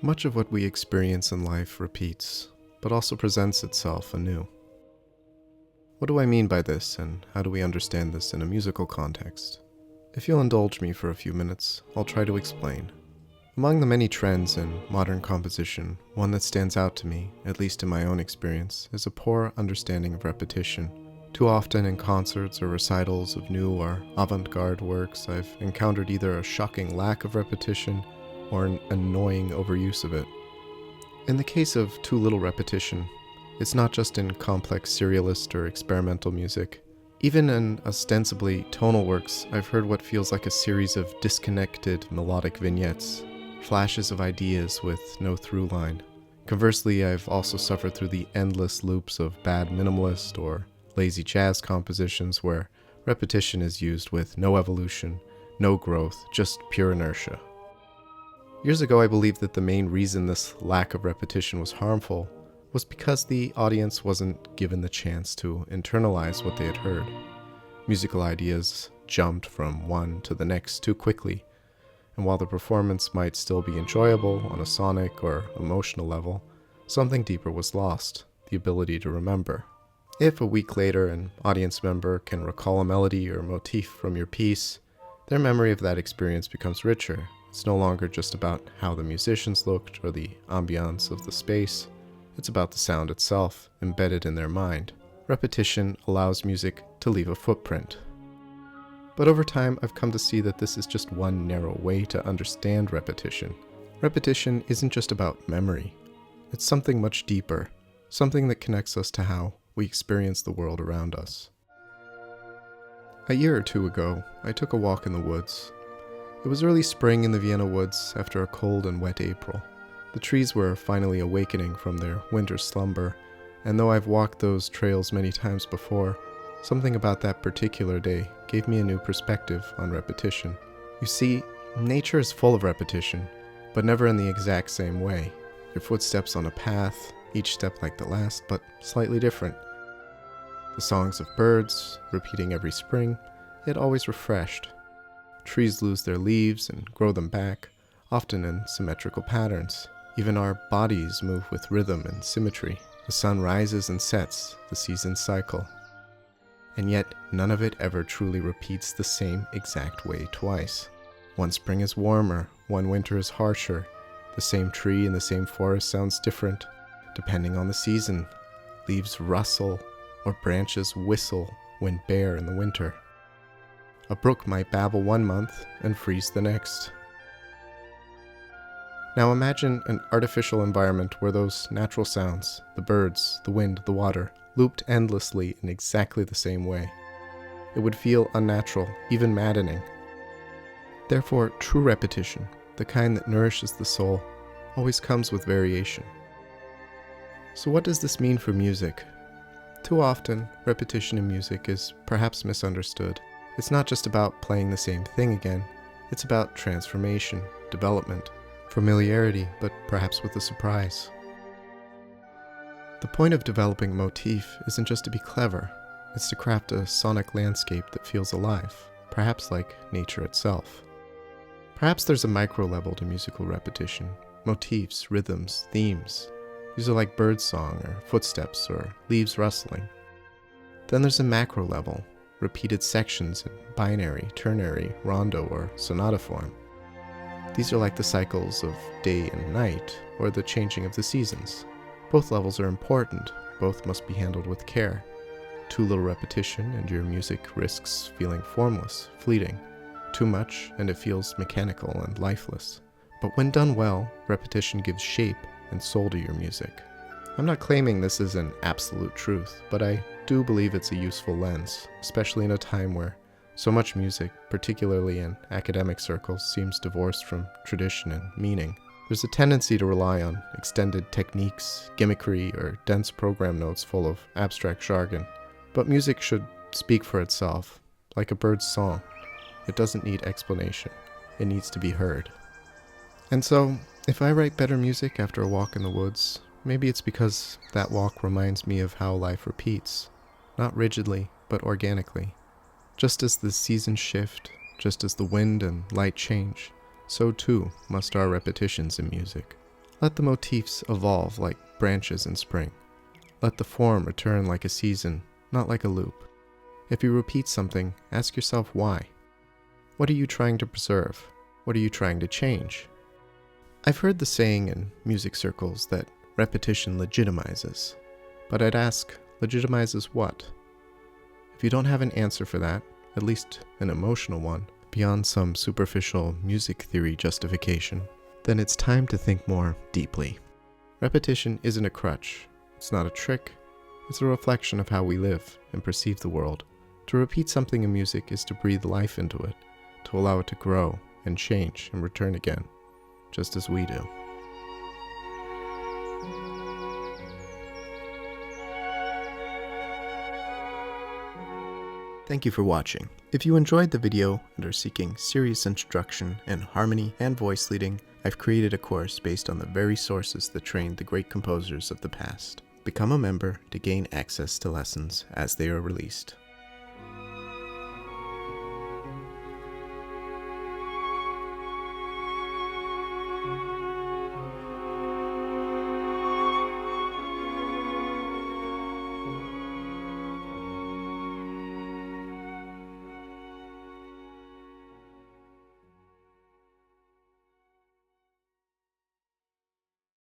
Much of what we experience in life repeats, but also presents itself anew. What do I mean by this, and how do we understand this in a musical context? If you'll indulge me for a few minutes, I'll try to explain. Among the many trends in modern composition, one that stands out to me, at least in my own experience, is a poor understanding of repetition. Too often in concerts or recitals of new or avant-garde works, I've encountered either a shocking lack of repetition or an annoying overuse of it. In the case of too little repetition, it's not just in complex serialist or experimental music. Even in ostensibly tonal works, I've heard what feels like a series of disconnected melodic vignettes, flashes of ideas with no through line. Conversely, I've also suffered through the endless loops of bad minimalist or lazy jazz compositions where repetition is used with no evolution, no growth, just pure inertia. Years ago, I believed that the main reason this lack of repetition was harmful was because the audience wasn't given the chance to internalize what they had heard. Musical ideas jumped from one to the next too quickly, and while the performance might still be enjoyable on a sonic or emotional level, something deeper was lost, the ability to remember. If a week later an audience member can recall a melody or motif from your piece, their memory of that experience becomes richer. It's no longer just about how the musicians looked or the ambiance of the space. It's about the sound itself, embedded in their mind. Repetition allows music to leave a footprint. But over time, I've come to see that this is just one narrow way to understand repetition. Repetition isn't just about memory. It's something much deeper, something that connects us to how we experience the world around us. A year or two ago, I took a walk in the woods. It was early spring in the Vienna woods after a cold and wet April. The trees were finally awakening from their winter slumber, and though I've walked those trails many times before, something about that particular day gave me a new perspective on repetition. You see, nature is full of repetition, but never in the exact same way. Your footsteps on a path, each step like the last, but slightly different. The songs of birds, repeating every spring, yet always refreshed. Trees lose their leaves and grow them back, often in symmetrical patterns. Even our bodies move with rhythm and symmetry. The sun rises and sets, the seasons cycle. And yet, none of it ever truly repeats the same exact way twice. One spring is warmer, one winter is harsher. The same tree in the same forest sounds different, depending on the season. Leaves rustle, or branches whistle when bare in the winter. A brook might babble one month and freeze the next. Now imagine an artificial environment where those natural sounds, the birds, the wind, the water, looped endlessly in exactly the same way. It would feel unnatural, even maddening. Therefore, true repetition, the kind that nourishes the soul, always comes with variation. So what does this mean for music? Too often, repetition in music is perhaps misunderstood. It's not just about playing the same thing again, it's about transformation, development, familiarity, but perhaps with a surprise. The point of developing motif isn't just to be clever, it's to craft a sonic landscape that feels alive, perhaps like nature itself. Perhaps there's a micro level to musical repetition, motifs, rhythms, themes. These are like birdsong or footsteps or leaves rustling. Then there's a macro level, repeated sections in binary, ternary, rondo, or sonata form. These are like the cycles of day and night, or the changing of the seasons. Both levels are important, both must be handled with care. Too little repetition and your music risks feeling formless, fleeting. Too much and it feels mechanical and lifeless. But when done well, repetition gives shape and soul to your music. I'm not claiming this is an absolute truth, but I do believe it's a useful lens, especially in a time where so much music, particularly in academic circles, seems divorced from tradition and meaning. There's a tendency to rely on extended techniques, gimmickry, or dense program notes full of abstract jargon. But music should speak for itself, like a bird's song. It doesn't need explanation. It needs to be heard. And so, if I write better music after a walk in the woods, maybe it's because that walk reminds me of how life repeats, not rigidly, but organically. Just as the seasons shift, just as the wind and light change, so too must our repetitions in music. Let the motifs evolve like branches in spring. Let the form return like a season, not like a loop. If you repeat something, ask yourself why. What are you trying to preserve? What are you trying to change? I've heard the saying in music circles that repetition legitimizes, but I'd ask, legitimizes what? If you don't have an answer for that, at least an emotional one, beyond some superficial music theory justification, then it's time to think more deeply. Repetition isn't a crutch. It's not a trick. It's a reflection of how we live and perceive the world. To repeat something in music is to breathe life into it, to allow it to grow and change and return again, just as we do. Thank you for watching. If you enjoyed the video and are seeking serious instruction in harmony and voice leading, I've created a course based on the very sources that trained the great composers of the past. Become a member to gain access to lessons as they are released.